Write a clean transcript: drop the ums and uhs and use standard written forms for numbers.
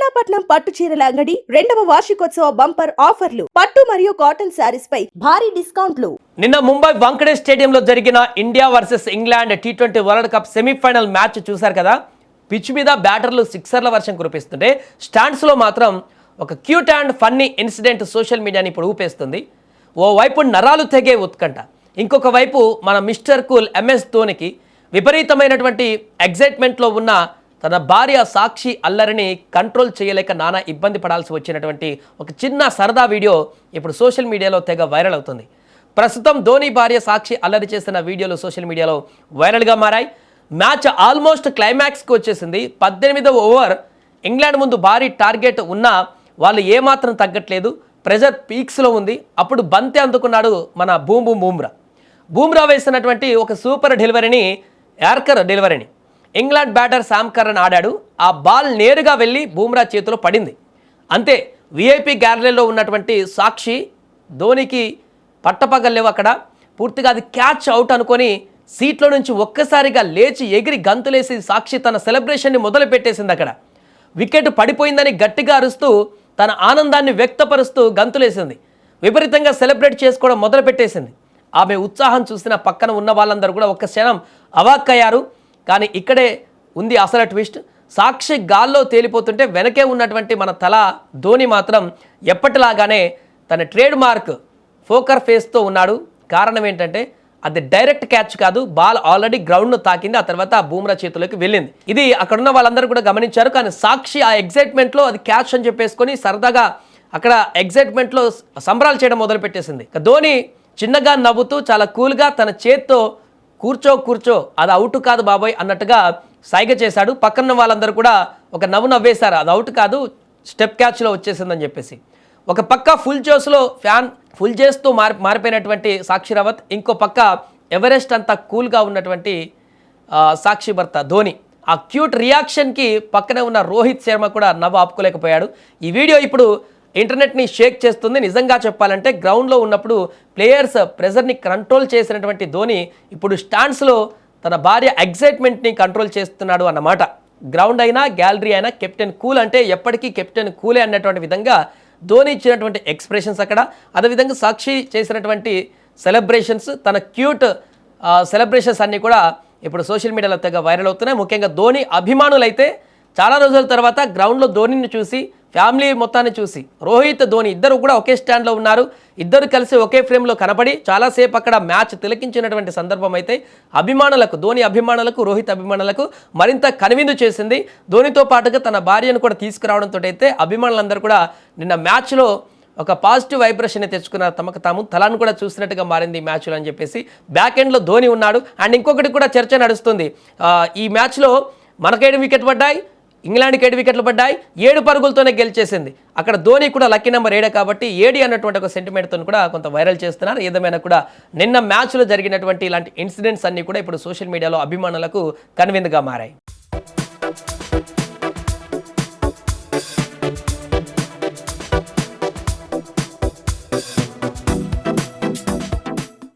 చెన్నాపట్నం పట్టు చీరల అంగడి 2వ వార్షికోత్సవ బంపర్ ఆఫర్లు. పట్టు మరియు కాటన్ శారీస్ పై భారీ డిస్కౌంట్లు. నిన్న ముంబై వాంఖడే స్టేడియంలో జరిగిన India versus England T20 world cup semifinal match చూశారు కదా. పిచ్ మీద బ్యాటర్లు సిక్సర్ల వర్షం కురిపిస్తుంటే స్టాండ్స్లో మాత్రం ఒక cute and funny incident social మీడియాని ఇప్పుడు ఊపేస్తుంది. ఓవైపు నరాలు తెగే ఉత్కంఠ, ఇంకొక వైపు మన మిస్టర్ కూల్ ఎంఎస్ ధోనికి విపరీతమైనటువంటి ఎగ్జైట్మెంట్లో ఉన్న తన భార్య సాక్షి అల్లరిని కంట్రోల్ చేయలేక నానా ఇబ్బంది పడాల్సి వచ్చినటువంటి ఒక చిన్న సరదా వీడియో ఇప్పుడు సోషల్ మీడియాలో తెగ వైరల్ అవుతుంది. ప్రస్తుతం ధోని భార్య సాక్షి అల్లరి చేసిన వీడియోలు సోషల్ మీడియాలో వైరల్గా మారాయి. మ్యాచ్ ఆల్మోస్ట్ క్లైమాక్స్కి వచ్చేసింది. 18వ ఓవర్ ఇంగ్లాండ్ ముందు భారీ టార్గెట్ ఉన్నా వాళ్ళు ఏమాత్రం తగ్గట్లేదు. ప్రెజర్ పీక్స్లో ఉంది. అప్పుడు బంతి అందుకున్నాడు మన బూమ్రా వేసినటువంటి ఒక సూపర్ డెలివరీని, యార్కర్ డెలివరీని ఇంగ్లాండ్ బ్యాటర్ శామ్ కర్రన్ ఆడాడు. ఆ బాల్ నేరుగా వెళ్ళి బూమ్రా చేతిలో పడింది. అంతే, విఐపి గ్యాలరీలో ఉన్నటువంటి సాక్షి ధోనికి పట్టపగలేవు. అక్కడ పూర్తిగా అది క్యాచ్ అవుట్ అనుకొని సీట్లో నుంచి ఒక్కసారిగా లేచి ఎగిరి గంతులేసి సాక్షి తన సెలబ్రేషన్ని మొదలు పెట్టేసింది. అక్కడ వికెట్ పడిపోయిందని గట్టిగా అరుస్తూ తన ఆనందాన్ని వ్యక్తపరుస్తూ గంతులేసింది. విపరీతంగా సెలబ్రేట్ చేసుకోవడం మొదలు పెట్టేసింది. ఆమె ఉత్సాహం చూసిన పక్కన ఉన్న వాళ్ళందరూ కూడా ఒక్క క్షణం అవాక్కయ్యారు. కానీ ఇక్కడే ఉంది అసలు ట్విస్ట్. సాక్షి గాల్లో తేలిపోతుంటే వెనకే ఉన్నటువంటి మన తల ధోని మాత్రం ఎప్పటిలాగానే తన ట్రేడ్ మార్క్ ఫోకర్ ఫేస్తో ఉన్నాడు. కారణం ఏంటంటే అది డైరెక్ట్ క్యాచ్ కాదు, బాల్ ఆల్రెడీ గ్రౌండ్ను తాకింది, ఆ తర్వాత బూమ్రా చేతిలోకి వెళ్ళింది. ఇది అక్కడున్న వాళ్ళందరూ కూడా గమనించారు. కానీ సాక్షి ఆ ఎగ్జైట్మెంట్లో అది క్యాచ్ అని చెప్పేసుకొని సరదాగా అక్కడ ఎగ్జైట్మెంట్లో సంబరాలు చేయడం మొదలుపెట్టేసింది. ధోని చిన్నగా నవ్వుతూ చాలా కూల్గా తన చేత్తో కూర్చో అది అవుట్ కాదు బాబోయ్ అన్నట్టుగా సైగ చేశాడు. పక్కన వాళ్ళందరూ కూడా ఒక నవ్వేశారు. అది అవుట్ కాదు, స్టెప్ క్యాచ్లో వచ్చేసిందని చెప్పేసి. ఒక పక్క ఫుల్ జోస్లో ఫ్యాన్ ఫుల్ చేస్తూ మారిపోయినటువంటి సాక్షి రావత్, ఇంకో పక్క ఎవరెస్ట్ అంతా కూల్గా ఉన్నటువంటి సాక్షి భర్త ధోని. ఆ క్యూట్ రియాక్షన్కి పక్కనే ఉన్న రోహిత్ శర్మ కూడా నవ్వు ఆపుకోలేకపోయాడు. ఈ వీడియో ఇప్పుడు ఇంటర్నెట్ని షేక్ చేస్తుంది. నిజంగా చెప్పాలంటే గ్రౌండ్లో ఉన్నప్పుడు ప్లేయర్స్ ప్రెజర్ని కంట్రోల్ చేసినటువంటి ధోని ఇప్పుడు స్టాండ్స్లో తన భార్య ఎగ్జైట్మెంట్ని కంట్రోల్ చేస్తున్నాడు అన్నమాట. గ్రౌండ్ అయినా గ్యాలరీ అయినా కెప్టెన్ కూల్ అంటే ఎప్పటికీ కెప్టెన్ కూలే అన్నటువంటి విధంగా ధోని ఇచ్చినటువంటి ఎక్స్ప్రెషన్స్ అక్కడ, అదేవిధంగా సాక్షి చేసినటువంటి సెలబ్రేషన్స్, తన క్యూట్ సెలబ్రేషన్స్ అన్నీ కూడా ఇప్పుడు సోషల్ మీడియాలో తెగ వైరల్ అవుతున్నాయి. ముఖ్యంగా ధోని అభిమానులైతే చాలా రోజుల తర్వాత గ్రౌండ్లో ధోనిని చూసి, ఫ్యామిలీ మొత్తాన్ని చూసి, రోహిత్ ధోని ఇద్దరు కూడా ఒకే స్టాండ్లో ఉన్నారు. ఇద్దరు కలిసి ఒకే ఫ్రేమ్లో కనపడి చాలాసేపు అక్కడ మ్యాచ్ తిలకించినటువంటి సందర్భం అయితే అభిమానులకు, ధోని అభిమానులకు, రోహిత్ అభిమానులకు మరింత కనువిందు చేసింది. ధోనితో పాటుగా తన భార్యను కూడా తీసుకురావడంతో అయితే అభిమానులందరూ కూడా నిన్న మ్యాచ్లో ఒక పాజిటివ్ వైబ్రేషన్ తెచ్చుకున్న తమకు తాము తలాన్ని కూడా చూసినట్టుగా మారింది ఈ మ్యాచ్లో అని చెప్పేసి. బ్యాక్ ఎండ్లో ధోని ఉన్నాడు. అండ్ ఇంకొకటి కూడా చర్చ నడుస్తుంది. ఈ మ్యాచ్లో మనకు 7 వికెట్లు పడ్డాయి, ఇంగ్లాండ్కి 7 వికెట్లు పడ్డాయి, 7 పరుగులతోనే గెలిచేసింది. అక్కడ ధోని కూడా లక్కీ నెంబర్ 7 కాబట్టి 7 అన్నటువంటి ఒక సెంటిమెంట్తో కూడా కొంత వైరల్ చేస్తున్నారు. ఏదేమైనా కూడా నిన్న మ్యాచ్లో జరిగినటువంటి ఇలాంటి ఇన్సిడెంట్స్ అన్నీ కూడా ఇప్పుడు సోషల్ మీడియాలో అభిమానులకు కనువిందుగా మారాయి.